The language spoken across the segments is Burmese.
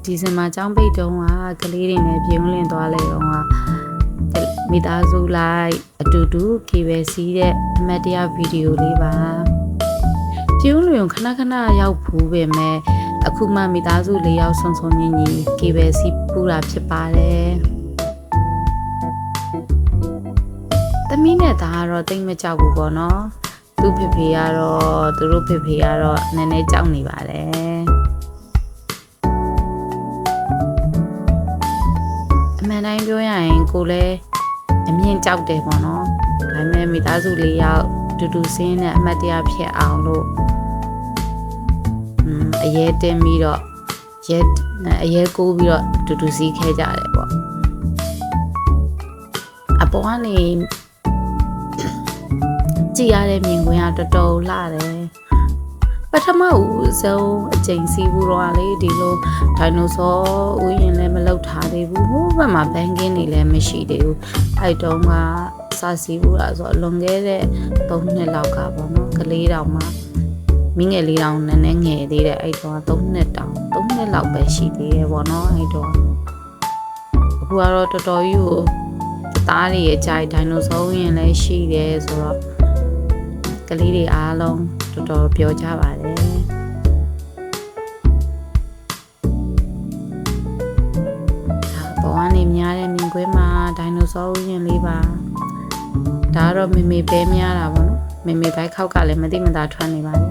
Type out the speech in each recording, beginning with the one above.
ဒီဇင်ဘာကျောင်းပိတ်တုန်းကကလေးတွေနဲ့ပြုံးလင်သွားလေတော့မိသားစုလိုက်အတူတူကေပဲစီးတဲ့အမတ်တရားဗီဒီယိုလေးပါပြုံးလင်ခဏခဏရောက်ဖူးပေမဲ့အခုမှမိသားစု၄ယောက်ဆုံဆုံညင်ကြီးကေပဲစီးပူတာဖြစ်ပါတယ်သမီးနဲ့သားကတော့တိတ်မကြောက်ဘူးပေါ့နော်သူ့ဖေဖေကတော့သူတို့ဖေဖေကတော့နည်းနည်းကြောက်နေပါတယ်အမှန်တိုင်းပြောရရင်ကိုလည်းအမြင့်ကြောက်တယ်ပေါ့နော်ဒါပေမဲ့မိသားစု၄ယောက်တူတူစင်းနဲ့အမတ်တရားဖြစ်အောင်လို့အရဲတင်းပြီးတော့အရဲကိုးပြီးတော့တူတူစီးခဲ့ကြတယ်ပေါ့အပေါ်ကနေကြည်ရတဲ့မြင်ကွင်းကတော်တော်လှတယ်ပထမဦးဆုံးအကြိမ်စီးဘူးတော့လေဒီလိုဒိုင်နိုဆောဥယျာဉ်လည်းမလောက်ထားသေးဘူးဟိုဘက်မှာဘန်ကင်းတွေလည်းမရှိသေးဘူးအဲ့တုန်းကစာစီးဘူးလားဆိုတော့လွန်ခဲ့တဲ့3နှစ်လောက်ကပေါ့နော်ကလေးတောင်မှမိငယ်လေးတောင်နည်းနည်းငယ်သေးတယ်အဲ့တော့3နှစ်လောက်ပဲရှိသေးတယ်ပေါ့နော်အဲ့တော့အခုကတော့တော်တော်ကြီးကိုသားတွေရဲ့ကြိုက်ဒိုင်နိုဆောဥယျာဉ်လည်းရှိတယ်ဆိုတော့ကလေးတွေအားလုံးတော်တော်ပြောကြပါတယ်ဘောကနေများတဲ့မြင်ကွင်းမှာဒိုင်နိုဆောဥယျာဉ်လေးပါဒါကတော့မေမေပဲများတာပေါ့နော်မေမေဘိုက်ခောက်ကလည်းမသိမသာထွက်နေပါလေ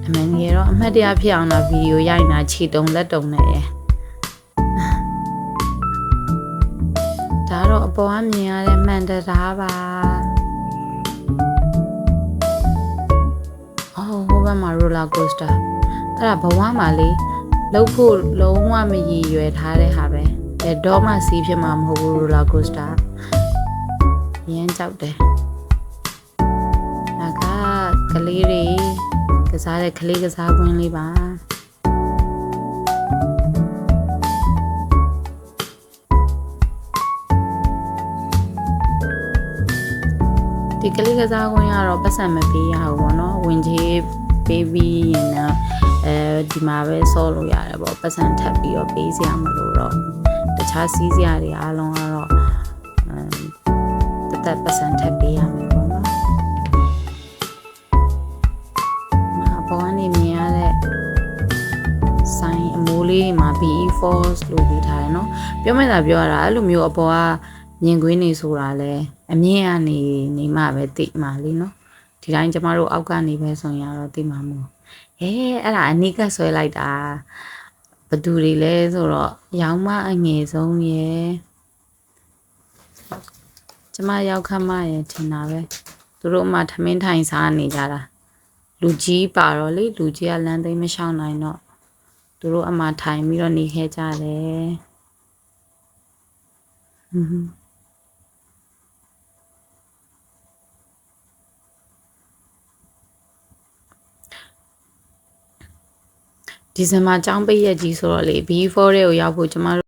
အမှန်ကြီးတော့အမှတ်တရဖြစ်အောင်တော့ဗီဒီယိုရိုက်နေတာခြေတုံလက်တုံနဲ့ဒါတော့အပေါ်ကမြင်ရတဲ့မှန်တရားပါဟိုဘက်မှာ roller coaster အဲ့ဒါဘဝမှာလေလှုပ်ဖို့လုံးဝမရည်ရွယ်ထားတဲ့ဟာပဲဘယ်တော့မှစီးဖြစ်မှာမဟုတ်ဘူး roller coaster ရမ်းကြောက်တယ်ဒါကကလေးတွေကစားတဲ့ကလေးကစားကွင်းလေးပါဒီကလေးကစားကွင်းကတော့ပတ်စံမပေးရဘူးပေါ့နော်ဝင်ကြီးပေးပြီးရင်တော့ဒီမှာပဲဆော့လို့ရတယ်ပေါ့ပတ်စံထပ်ပြီးတော့ပေးစရာမလိုတော့တခြားစီးစရာတွေအားလုံးကတော့တက်ပတ်စံထပ်ပေးရမယ်ပေါ့နော်ဘောကနေမြင်ရတဲ့ဆိုင်အမိုးလေးမှာ BE Force လို့ပြထားတယ်နော်ပြောမဲ့တာပြောရတာအဲ့လိုမျိုးအပေါ်ကမြင်ကွင်းနေဆိုတာလဲအမြင့်ကနေမှပဲသိမှာလीနော်ဒီတိုင်းကျမတို့အောက်ကနေပဲဆိုရင်တော့သိမှာမို့အဲ့ဒါအနိကဆွဲလိုက်တာဘသူတွေလဲဆိုတော့ရောင်မအငယ်ဆုံးရယ်ကျမရောက်ခမရယ်ထင်တာပဲသူတို့မှထမင်းထိုင်စားနေကြတာလူကြီးပါတော့လေလူကြီးကလမ်းသိမ်းမရှောင်နိုင်တော့သူတို့အမှထိုင်ပြီးတော့နေခဲ့ကြတယ်ဒီဇင်ဘာကျောင်းပိတ်ရက်ကြီးဆိုတော့လေ B4 တွေကိုရောက်ဖို့ကျမတို့